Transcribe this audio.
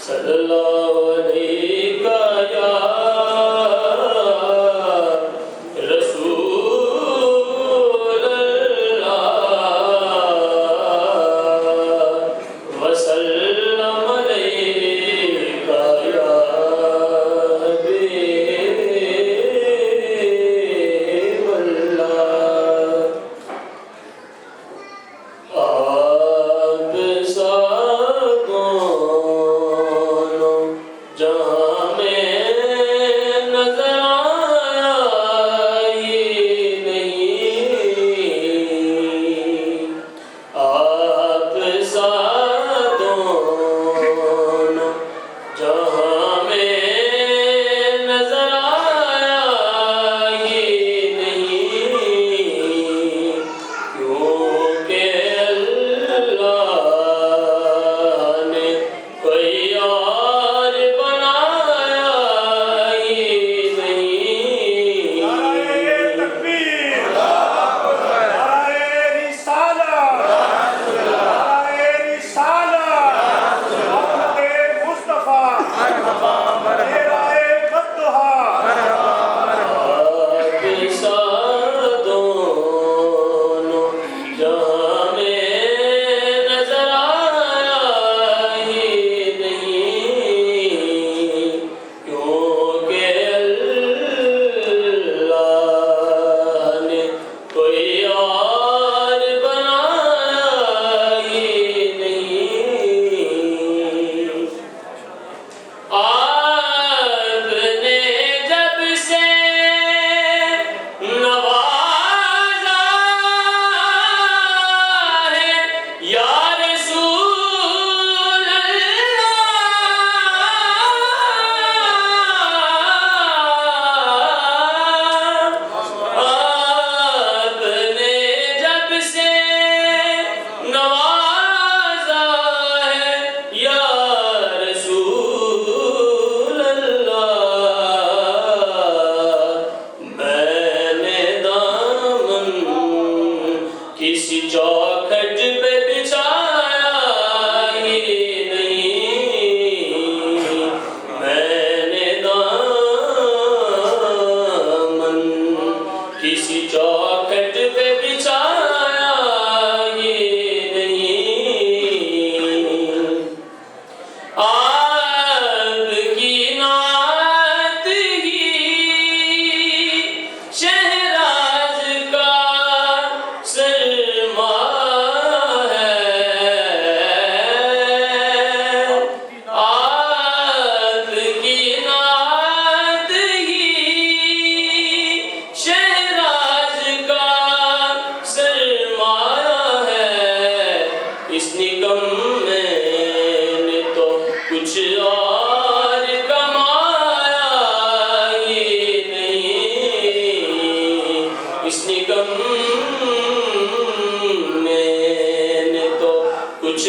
صلی اللہ علیہ یا رسول اللہ وسلم علیہ یا حبیب اللہ آپ سا دونوں جہاں میں نظر آیا ہی نہیں آپ سا دونوں جہاں میں نظر آیا ہی نہیں کیونکہ اللہ نے کوئی اور بنایا ہی نہیں نعرہ تکبیر، نعرہ رسالت، نعرہ رسالت، محمد مصطفیٰ، میرا بدھا آپ سا دونوں جہاں میں نظر آیا ہی نہیں کیونکہ اللہ نے کوئی اور بنایا ہی نہیں آپ نے جب سے نوازا ہے یا رسول اللہ آپ نے جب سے نوازا ہے یا رسول اللہ میں نے دامن کسی چوکھٹ پہ بچھایا ہی نہیں میں نے دامن کسی چوکھٹ پہ بچھایا ہی نہیں آپ کی نعت ہی شہراز کا سرمایہ ہے آپ کی نعت ہی شہراز کا سرمایہ ہے اس نگم میں نے تو کچھ اور کمایا ہی نہیں اس نگم میں نے تو کچھ